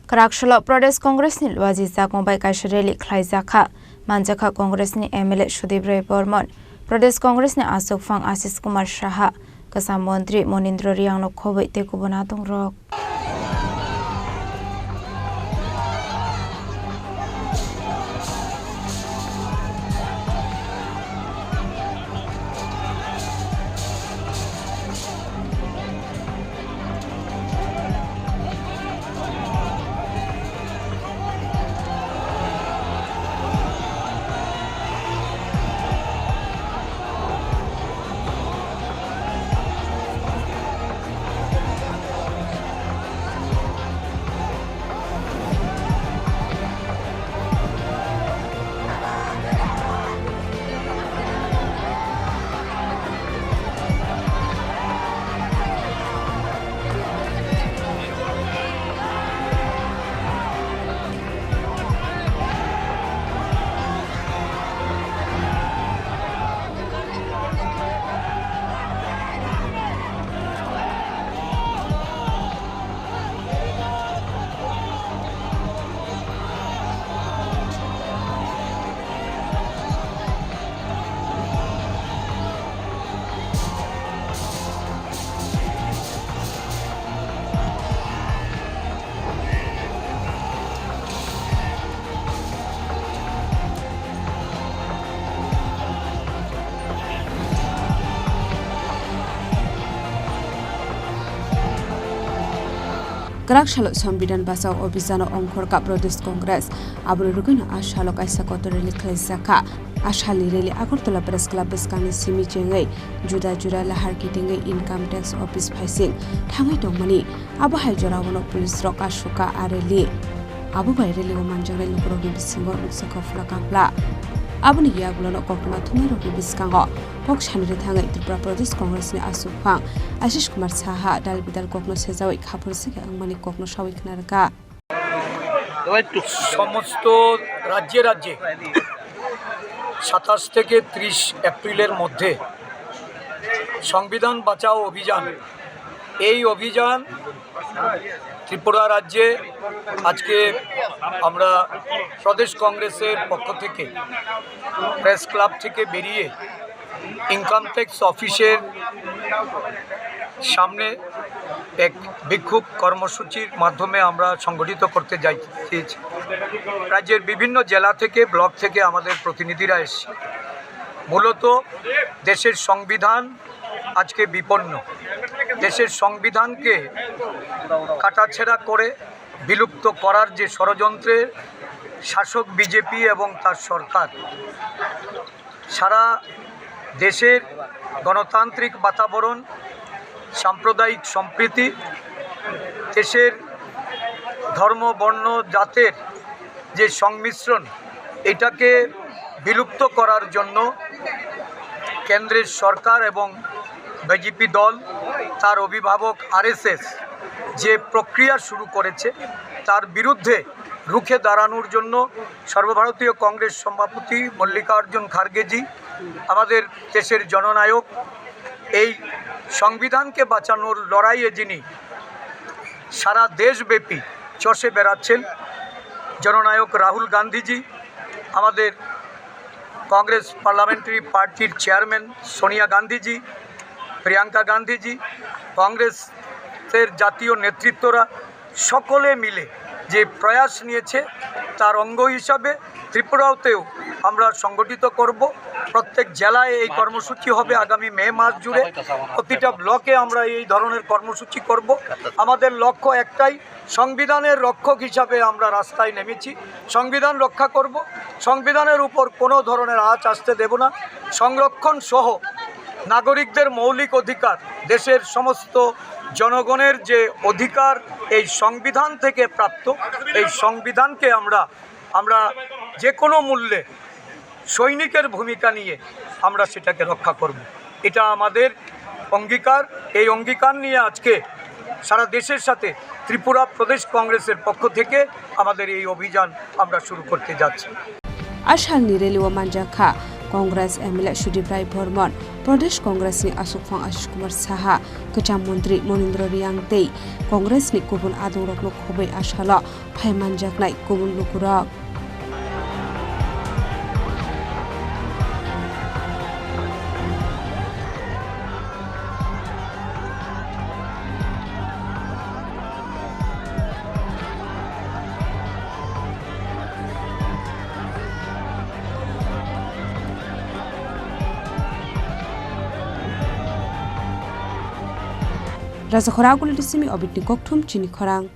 Karakshalo Pradesh Congress ni Luaji Zakongbai Kaishareli Khlaizakha Manjakha Congress ni MLA Sudip Ray Bormon Pradesh Congress ni Asok Fang Asis Kumar Shaha Kasam Mantri Monindra Riang no Khowai te Kubonatong Rok Karakshalo Sambidan Basao Obisano Onkorka Pradesh Congress Aburuguna Ashalo Kaisa Kotoreli Khlaizakha Ashali Reli Agartala Press Club Beskani Simi Chengai Juda Lahar Kitingai Income Tax Office Phaising Thangai Dongmani Abu Haijarawono Police Rock Ashoka Areli Abu Baireli Manjare Lukrogi Bisingo Luksaka Flakapla Abuni Yagulono Kokma Tumerogi Biskango Kok Shanire Thangai Tripura Pradesh Congress ni Asok Fang Ashish Kumar Saha Dal Bidal Kokno Sezawi Khapur Sege Angmani Kokno Shawik Naraka সমস্ত রাজ্যে রাজ্যে 27 থেকে 30 এপ্রিলের মধ্যে সংবিধান বাঁচাও অভিযান এই অভিযান ত্রিপুরা রাজ্যে আজকে আমরা প্রদেশ কংগ্রেসের পক্ষ থেকে প্রেস ক্লাব থেকে বেরিয়ে ইনকাম ট্যাক্স অফিসের সামনে এক বিক্ষোভ কর্মসূচির মাধ্যমে আমরা সংগঠিত করতে যাচ্ছি। রাজ্যের বিভিন্ন জেলা থেকে ব্লক থেকে আমাদের প্রতিনিধিরা এসেছে। মূলত দেশের সংবিধান আজকে বিপন্ন। দেশের সংবিধানকে কাটাছেঁড়া করে বিলুপ্ত করার যে ষড়যন্ত্রের শাসক বিজেপি এবং তার সরকার সারা দেশের গণতান্ত্রিক বাতাবরণ সাম্প্রদায়িক সম্প্রীতি দেশের ধর্ম বর্ণ জাতের যে সংমিশ্রণ এটাকে বিলুপ্ত করার জন্য কেন্দ্রের সরকার এবং বিজেপি দল তার অভিভাবক আরএসএস যে প্রক্রিয়া শুরু করেছে তার বিরুদ্ধে রুখে দাঁড়ানোর জন্য সর্বভারতীয় কংগ্রেস সভাপতি মল্লিকার্জুন খার্গেজি আমাদের দেশের জননায়ক এই সংবিধানকে বাঁচানোর লড়াইয়ে যিনি সারা দেশব্যাপী চষে বেড়াচ্ছেন জননায়ক রাহুল গান্ধীজি আমাদের কংগ্রেস পার্লামেন্টারি পার্টির চেয়ারম্যান সোনিয়া গান্ধীজি প্রিয়াঙ্কা গান্ধীজি কংগ্রেসের জাতীয় নেতৃত্বরা সকলে মিলে যে প্রয়াস নিয়েছে তার অঙ্গ হিসাবে ত্রিপুরাতেও আমরা সংগঠিত করব। প্রত্যেক জেলায় এই কর্মসূচি হবে আগামী মে মাস জুড়ে। প্রতিটা ব্লকে আমরা এই ধরনের কর্মসূচি করব। আমাদের লক্ষ্য একটাই, সংবিধানের রক্ষক হিসাবে আমরা রাস্তায় নেমেছি। সংবিধান রক্ষা করব, সংবিধানের উপর কোনো ধরনের আঁচ আসতে দেব না। সংরক্ষণ সহ নাগরিকদের মৌলিক অধিকার, দেশের সমস্ত জনগণের যে অধিকার এই সংবিধান থেকে প্রাপ্ত, এই সংবিধানকে আমরা যে কোনো মূল্যে সৈনিকের ভূমিকা নিয়ে আমরা সেটাকে রক্ষা করব। এটা আমাদের অঙ্গীকার। এই অঙ্গীকার নিয়ে আজকে সারা দেশের সাথে ত্রিপুরা প্রদেশ কংগ্রেসের পক্ষ থেকে আমাদের এই অভিযান আমরা শুরু করতে যাচ্ছি। Ashal Nireli Manjakha Congress MLA Sudip Rai Bormon, Pradesh Congress ni Asukfang Ashish Kumar Saha, Kecham Mantri Monindra Riang Tei, Congress ni Kubun Adung Rokno Khobai Ashala, Phaiman Jaknai Kubun Lukurak. Raja Khoragul disimi obitni kokthum chini khorang.